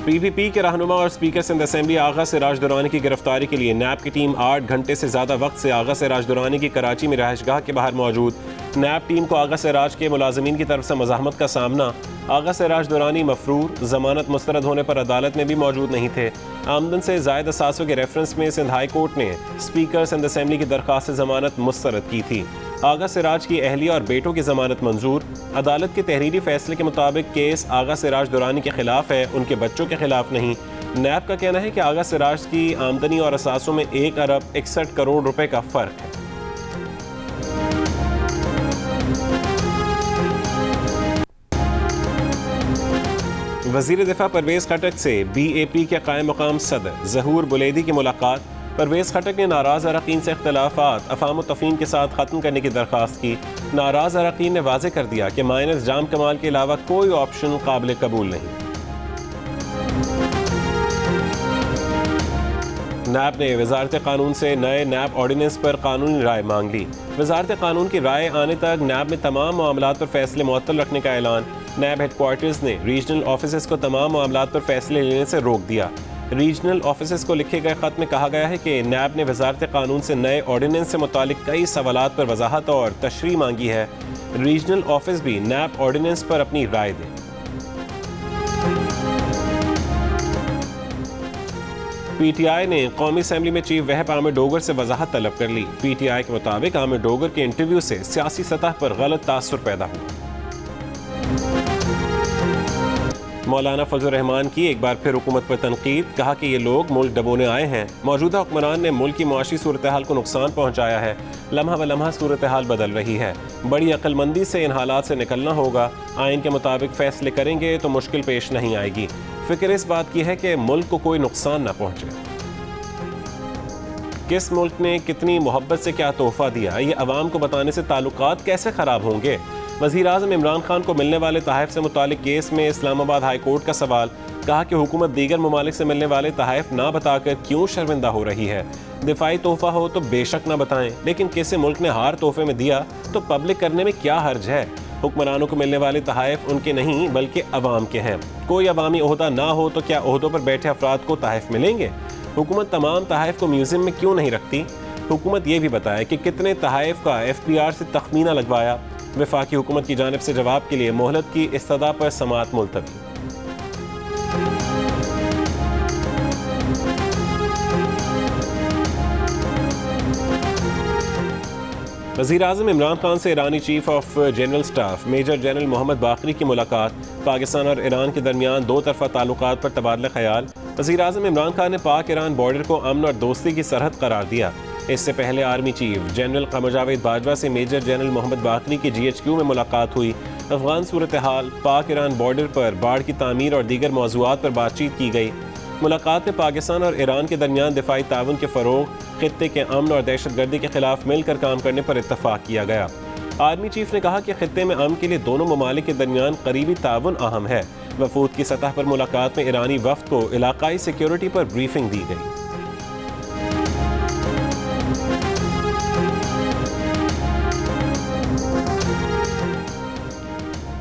PPP के रहनुमा और स्पीकर सिंध असेंबली आगा सिराज दुरानी की गिरफ्तारी के लिए नैब की टीम 8 घंटे से ज़्यादा वक्त से आगा सिराज दुरानी की कराची में रहायशगाह के बाहर मौजूद। नैब टीम को आगा सिराज के मुलाजमीन की तरफ से मज़ाहमत का सामना। आगा सिराज दुरानी मफरूर ज़मानत मुस्तरद होने पर अदालत में भी मौजूद नहीं थे। आमदन से ज़ायद असासों के रेफरेंस में सिंध हाई कोर्ट ने स्पीकर सिंध असेंबली की दरख्वास्त से ज़मानत मुस्तरद की थी। आगा सिराज की अहलिया और बेटों की ज़मानत मंजूर। अदालत के तहरीरी फैसले के मुताबिक केस आगा सिराज दुरानी के खिलाफ है, उनके बच्चों के खिलाफ नहीं। नैब का कहना है कि आगा सिराज की आमदनी और असासों में 1 अरब 61 करोड़ रुपए का फ़र्क है। वज़ीर दिफा परवेज़ खटक से BAP के कायम मकाम सदर ज़हूर बुलैदी की मुलाकात। परवेज़ खटक ने नाराज़ अरकान से इख्तलाफात अफ़ाम व तफ़हीम के साथ ख़त्म करने की दरख्वास्त की। नाराज़ अरकान ने वाज़ेह कर दिया कि माइनस जाम कमाल के अलावा कोई ऑप्शन काबिल कबूल नहीं। नैब ने वज़ारत कानून से नए नैब ऑर्डिनेंस पर कानूनी राय मांग ली। वज़ारत कानून की राय आने तक नैब में तमाम मामलात पर फैसले मुअत्तल रखने का ऐलान। नैब हेडक्वार्टर्स ने रीजनल ऑफिसर्स को तमाम मामलात पर फैसले लेने से रोक दिया। रीजनल ऑफिसर्स को लिखे गए ख़त में कहा गया है कि नैब ने वज़ारत कानून से नए ऑर्डिनेंस से मुतालिक कई सवालात पर वजाहत और तशरीह मांगी है। रीजनल ऑफिस भी नैब ऑर्डिनेंस पर अपनी राय दें। PTI ने कौमी असम्बली में चीफ वहब आमिर डोगर से वजाहत तलब कर ली। PTI के मुताबिक आमिर डोगर के इंटरव्यू से सियासी सतह पर गलत तासुर पैदा हुआ। मौलाना फजल रहमान की एक बार फिर हुकूमत पर तनकीद। कहा कि ये लोग मुल्क डबोने आए हैं। मौजूदा हुक्मरान ने मुल्क की मुआशी सूरत हाल को नुकसान पहुँचाया है। लम्हा ब लम्हा सूरत हाल बदल रही है। बड़ी अक्लमंदी से इन हालात से निकलना होगा। आइन के मुताबिक फैसले करेंगे तो मुश्किल पेश नहीं आएगी। फिक्र इस बात की है कि मुल्क को कोई नुकसान न पहुँचे। किस मुल्क ने कितनी मोहब्बत से क्या तोहफा दिया, ये अवाम को बताने से ताल्लुकात कैसे ख़राब होंगे। वज़ीर आज़म इमरान खान को मिलने वाले तहफ़ से मुतालिक केस में इस्लामाबाद हाई कोर्ट का सवाल। कहा कि हुकूमत दीगर ममालिक से मिलने वाले तहफ़ ना बताकर क्यों शर्मिंदा हो रही है। दिफाई तोहफ़ा हो तो बेशक ना बताएं, लेकिन किसी मुल्क ने हार तोहफे में दिया तो पब्लिक करने में क्या हर्ज है। हुक्मरानों को मिलने वाले तहफ़ उनके नहीं बल्कि अवाम के हैं। कोई अवामी ओहदा ना हो तो क्या ओहदों पर बैठे अफराद को तहफ़ मिलेंगे। हुकूमत तमाम तहफ़ को म्यूज़ियम में क्यों नहीं रखती। हुकूमत ये भी बताए कि कितने तहफ़ का FPR से तखमीना लगवाया। वफाकी हुकूमत की जानिब से जवाब के लिए मोहलत की इस्तदा पर समाअत मुलतवी। वज़ीर आज़म इमरान खान से ईरानी chief of general staff major general Mohammad Bagheri की मुलाकात। पाकिस्तान और ईरान के दरमियान दो तरफ़ा ताल्लुकात पर तबादला ख्याल। वज़ीर आज़म इमरान खान ने पाक ईरान बॉर्डर को अमन और दोस्ती की सरहद करार दिया। इससे पहले आर्मी चीफ जनरल क़मर जावेद बाजवा से मेजर जनरल मोहम्मद बाकरी की GHQ में मुलाकात हुई। अफगान सूरत हाल, पाक ईरान बॉर्डर पर बाढ़ की तामीर और दीगर मौज़ूआत पर बातचीत की गई। मुलाकात में पाकिस्तान और ईरान के दरमियान दिफाई ताउन के फ़रोग़, खित्ते के अमन और दहशतगर्दी के खिलाफ मिलकर काम करने पर इत्तफ़ाक़ किया गया। आर्मी चीफ ने कहा कि खित्ते में अमन के लिए दोनों ममालिक के दरमियान करीबी ताउन अहम है। वफूद की सतह पर मुलाकात में ईरानी वफ़द को इलाकाई सिक्योरिटी पर ब्रीफिंग दी गई।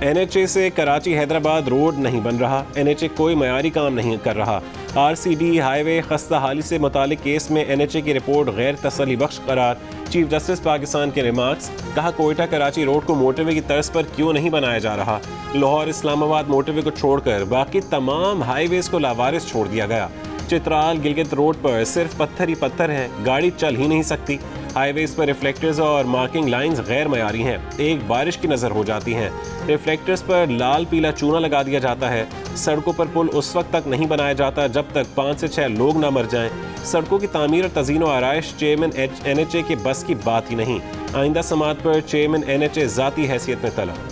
NHA से कराची हैदराबाद रोड नहीं बन रहा। NHA कोई मयारी काम नहीं कर रहा। RCD हाईवे खस्ता हाली से मुतालिक केस में NHA की रिपोर्ट गैर तसल्ली बख्श करार। चीफ जस्टिस पाकिस्तान के रिमार्क्स। कहा कोयटा कराची रोड को मोटरवे की तर्ज पर क्यों नहीं बनाया जा रहा। लाहौर इस्लामाबाद मोटरवे को छोड़कर बाकी तमाम हाईवेज को लावारिस छोड़ दिया गया। चित्राल गिलगित रोड पर सिर्फ पत्थर ही पत्थर है, गाड़ी चल ही नहीं सकती। हाईवेज पर रिफ्लेक्टर्स और मार्किंग लाइंस गैर मयारी हैं, एक बारिश की नज़र हो जाती हैं। रिफ्लेक्टर्स पर लाल पीला चूना लगा दिया जाता है। सड़कों पर पुल उस वक्त तक नहीं बनाया जाता जब तक 5 से 6 लोग ना मर जाएं। सड़कों की तामीर और तज़ीन व आराइश चेयरमैन NHA के बस की बात ही नहीं। आइंदा समात पर चेयरमैन NHA ज़ाती हैसियत में तलब।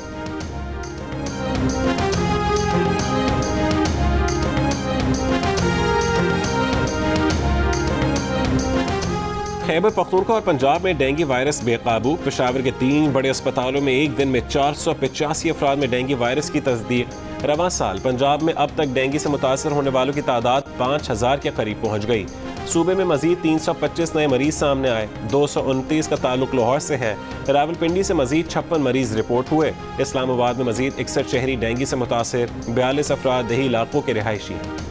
खैबर पख्तूनख्वा और पंजाब में डेंगू वायरस बेकाबू। पेशावर के 3 बड़े अस्पतालों में एक दिन में 485 अफराद में डेंगू वायरस की तस्दीक। रवां साल पंजाब में अब तक डेंगू से मुतासर होने वालों की तादाद 5000 के करीब पहुँच गई। सूबे में मजीद 325 नए मरीज सामने आए। 229 का ताल्लुक लाहौर से है। रावलपिंडी से मजीद 56 मरीज रिपोर्ट हुए। इस्लामाबाद में मजीद 61 शहरी डेंगू से मुतासर। 42 अफराद दही इलाकों के रिहायशी हैं।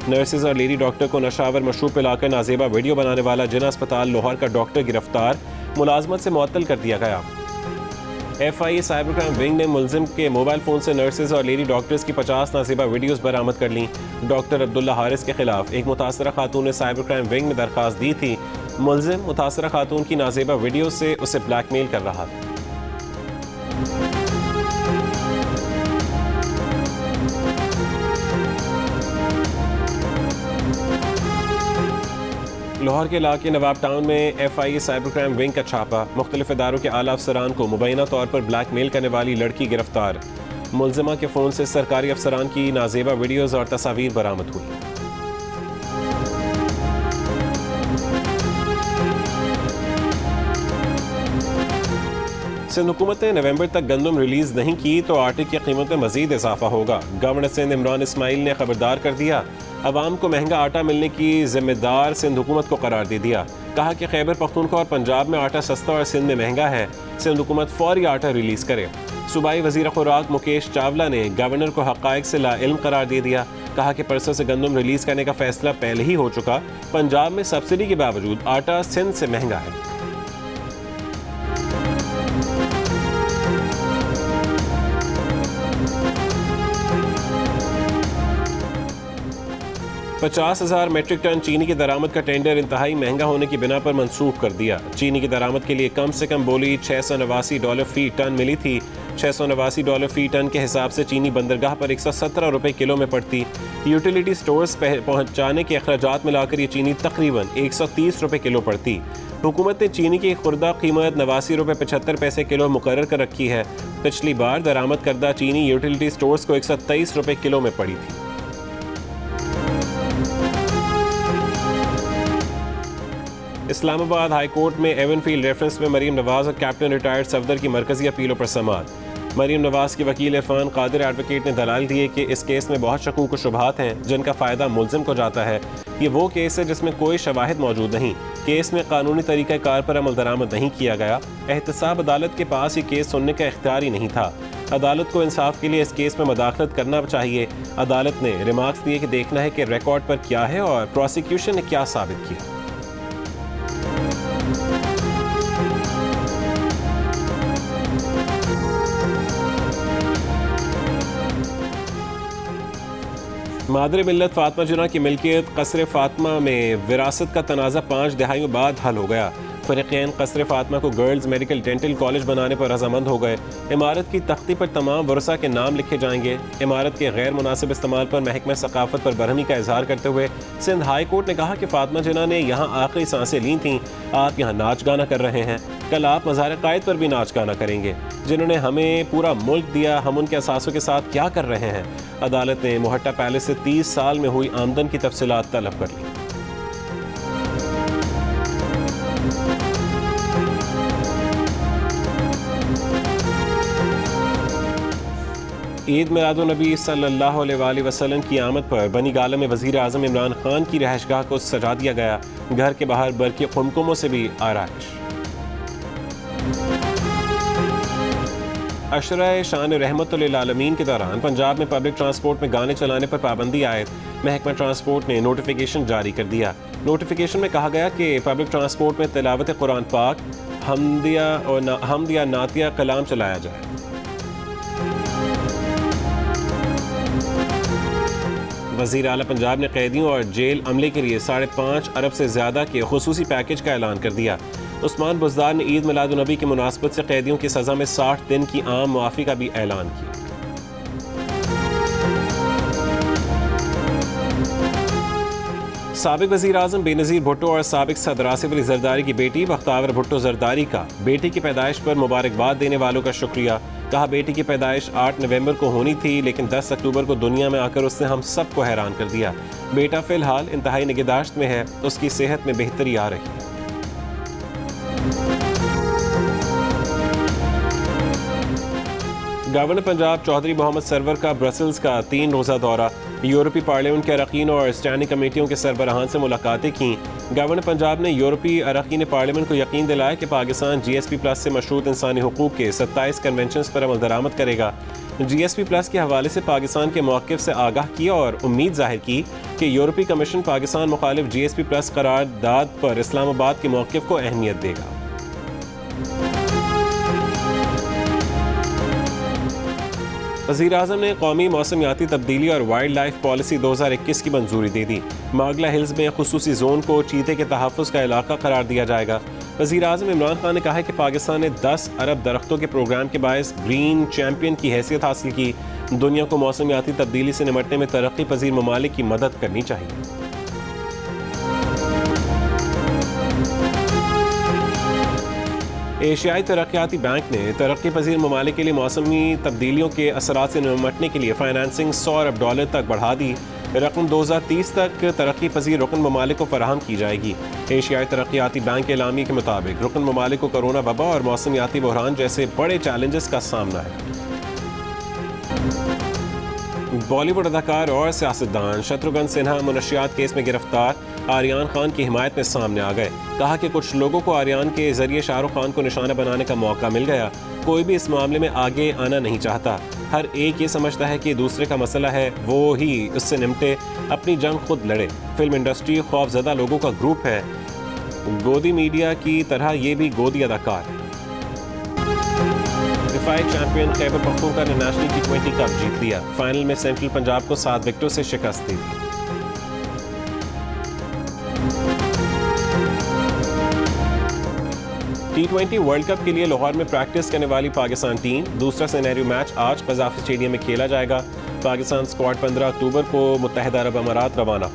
नर्सेज और लेडी डॉक्टर को नशावर मशरूब पिलाकर नाजेबा वीडियो बनाने वाला जिना अस्पताल लाहौर का डॉक्टर गिरफ्तार, मुलाजमत से मुअत्तल कर दिया गया। FIA साइबर क्राइम विंग ने मुलजिम के मोबाइल फ़ोन से नर्सेज और लेडी डॉक्टर्स की 50 नाजेबा वीडियोस बरामद कर ली। डॉक्टर अब्दुल्ला हारिस के खिलाफ एक मुतासरा खातून ने साइबर क्राइम विंग में दरख्वास्त दी थी। मुलजिम मुतासरा खातून की नाजेबा वीडियो से उसे ब्लैकमेल कर रहा था। लाहौर के इलाके नवाब टाउन में FIA साइबर क्राइम विंग का छापा, मुख्तलिफ इदारों के आला अफसरान को मुबैना तौर पर ब्लैकमेल करने वाली लड़की गिरफ्तार। मुलजिमा के फ़ोन से सरकारी अफसरान की नाजेबा वीडियोज़ और तस्वीर बरामद हुई। सिंध हुकूमत ने नवंबर तक गंदम रिलीज नहीं की तो आटे की कीमत में मजीद इजाफा होगा। गवर्नर सिंध इमरान इस्माइल ने खबरदार कर दिया। अवाम को महंगा आटा मिलने की जिम्मेदार सिंध हुकूमत को करार दे दिया। कहा कि खैबर पख्तूनख्वा और पंजाब में आटा सस्ता और सिंध में महंगा है। सिंध हुकूमत फौरी आटा रिलीज करे। सूबाई वजीर खुराक मुकेश चावला ने गवर्नर को हक़ाइक़ से लाइल्म करार दे दिया। कहा कि परसों से गंदम रिलीज करने का फैसला पहले ही हो चुका। पंजाब में सब्सिडी के बावजूद आटा सिंध से महंगा है। $50,000 मीट्रिक टन चीनी की दरामद का टेंडर इंतहाई महंगा होने की बिना पर मंसूख कर दिया। चीनी की दरामद के लिए कम से कम बोली $689 फी टन मिली थी। $689 फी टन के हिसाब से चीनी बंदरगाह पर $117 किलो में पड़ती। यूटिलिटी स्टोर्स पहुंचाने के अखराजात मिलाकर ये चीनी तकरीबन $130 किलो पड़ती। हुकूमत ने चीनी की खुर्दा कीमत $89.75 किलो मुकर्रर कर रखी है। पिछली बार दरामद करदा चीनी यूटिलिटी स्टोर्स को $123 किलो में पड़ी थी। इस्लामाबाद हाई कोर्ट में एवनफील्ड रेफरेंस में मरीम नवाज और कैप्टन रिटायर्ड सफदर की मरकजी अपीलों पर समाअत। मरीम नवाज के वकील इरफान कादिर एडवोकेट ने दलाल दिए कि इस केस में बहुत शकूक व शुबहात हैं जिनका फ़ायदा मुलजिम को जाता है। ये वो केस है जिसमें कोई शवाहिद मौजूद नहीं। केस में कानूनी तरीक़ा कार पर अमल दरामद नहीं किया गया। एहतसाब अदालत के पास ये केस सुनने का इख्तियार ही नहीं था। अदालत को इंसाफ के लिए इस केस में मदाखलत करना चाहिए। अदालत ने रिमार्क्स दिए कि देखना है कि रिकॉर्ड पर क्या है और प्रोसिक्यूशन ने क्या साबित किया। मादर मिल्लत फातिमा जिना की मिल्कियत कसर फातिमा में विरासत का तनाज़ा 5 दहाइयों बाद हल हो गया। फ़रीक़ैन कसर फातिमा को गर्ल्स मेडिकल डेंटल कॉलेज बनाने पर रजामंद हो गए। इमारत की तख्ती पर तमाम वरसा के नाम लिखे जाएंगे। इमारत के गैर मुनासिब इस्तेमाल पर महकमा सकाफत पर बरहमी का इजहार करते हुए सिंध हाई कोर्ट ने कहा कि फातिमा जिना ने यहाँ आखिरी सांसें ली थीं। आप यहाँ नाच गाना कर रहे हैं, कल आप मज़ार क़ायद पर भी नाच गाना करेंगे। जिन्होंने हमें पूरा मुल्क दिया, हम उनके असासों के साथ क्या कर रहे हैं। अदालत ने मोहट्टा पैलेस से 30 साल में हुई आमदन की तफसीलात तलब कर ली। ईद मिलादुन्नबी सल्लल्लाहु अलैहि वसल्लम की आमद पर बनी गाला में वज़ीर आज़म इमरान खान की रहायशगाह को सजा दिया गया। घर के बाहर बरक़ी कुमकुमों से भी आराइश। अशरा शान रहमतुल लिल आलमीन के दौरान पंजाब में पब्लिक ट्रांसपोर्ट में गाने चलाने पर पाबंदी आयद। महकमा ट्रांसपोर्ट ने नोटिफिकेशन जारी कर दिया। नोटिफिकेशन में कहा गया कि पब्लिक ट्रांसपोर्ट में तिलावत कुरान पाक, हमदिया नातिया कलाम चलाया जाए। वज़ीर आला पंजाब ने कैदियों और जेल अमले के लिए 5.5 अरब से ज़्यादा के खुसूसी पैकेज का ऐलान कर दिया। उस्मान बुज़दार ने ईद मिलादुन्नबी की मुनासबत से कैदियों की सज़ा में 60 दिन की आम मुआफ़ी का भी ऐलान किया। साबिक वज़ीर आज़म बेनज़ीर भुट्टो और साबिक सदर आसिफ अली ज़रदारी की बेटी बख्तावर भुट्टो ज़रदारी का बेटी की पैदाइश पर मुबारकबाद देने वालों का शुक्रिया। कहा, बेटी की पैदाइश 8 नवंबर को होनी थी, लेकिन 10 अक्टूबर को दुनिया में आकर उसने हम सबको हैरान कर दिया। बेटा फ़िलहाल इंतहाई निगहदाश्त में है, उसकी सेहत में बेहतरी आ रही है। गवर्नर पंजाब चौधरी मोहम्मद सरवर का ब्रसल्स का 3 रोज़ा दौरा। यूरोपीय पार्लियामेंट के अरकान और स्टैंडिंग कमेटियों के सरबराहान से मुलाकातें की। गवर्नर पंजाब ने यूरोपीय अरकान पार्लियामेंट को यकीन दिलाया कि पाकिस्तान GSP प्लस से मशरूत इंसानी हुकूक के 27 कन्वेंशन पर अमल दरामद करेगा। GSP प्लस के हवाले से पाकिस्तान के मौक़िफ़ से आगाह किया और उम्मीद जाहिर की कि यूरोपीय कमीशन पाकिस्तान मुखालिफ GSP प्लस करारदाद पर इस्लामाबाद के मौक़िफ़ को अहमियत देगा। वज़ीर-ए-आज़म ने कौमी मौसमियाती तब्दीली और वाइल्ड लाइफ पॉलिसी 2021 की मंजूरी दे दी। मागला हिल्स में खुसूसी जोन को चीते के तहफ़्फ़ुज़ का इलाका करार दिया जाएगा। वज़ीर-ए-आज़म इमरान खान ने कहा है कि पाकिस्तान ने 10 अरब दरख्तों के प्रोग्राम के बायस ग्रीन चैम्पियन की हैसियत हासिल की। दुनिया को मौसमियाती तब्दीली से निपटने में तरक्की पजीर ममालिक की मदद करनी चाहिए। एशियाई तरक्याती बैंक ने तरक्की पजीर ममालिक के लिए मौसमी तब्दीलियों के असरात से निपटने के लिए फाइनेंसिंग $100 अरब तक बढ़ा दी। रकम 2030 तक तरक्की पजीर रुकन ममालिक को फराहम की जाएगी। एशियाई तरक्याती बैंक के एलामी के मुताबिक रुकन ममालिक को कोरोना वबा और मौसमियाती बहरान जैसे बड़े चैलेंजेस का सामना है। बॉलीवुड अदाकार और सियासतदान शत्रुघ्न सिन्हा मुनशियात केस में गिरफ्तार आर्यान खान की हिमायत में सामने आ गए। कहा कि कुछ लोगों को आर्यान के जरिए शाहरुख खान को निशाना बनाने का मौका मिल गया। कोई भी इस मामले में आगे आना नहीं चाहता। हर एक ये समझता है कि दूसरे का मसला है, वो ही उससे निपटे, अपनी जंग खुद लड़े। फिल्म इंडस्ट्री खौफजदा लोगों का ग्रुप है। गोदी मीडिया की तरह ये भी गोदी अदाकार है। दिफाई चैंपियन खैबर पख्तूनख्वा ने नेशनल T20 कप जीत लिया। फाइनल में सेंट्रल पंजाब को 7 विकेटों से शिकस्त दी। T20 वर्ल्ड कप के लिए लाहौर में प्रैक्टिस करने वाली पाकिस्तान टीम दूसरा सिनेरियो मैच आज कज़ाफ़ी स्टेडियम में खेला जाएगा। पाकिस्तान स्क्वाड 15 अक्टूबर को मुत्तहिदा अरब अमारात रवाना हो।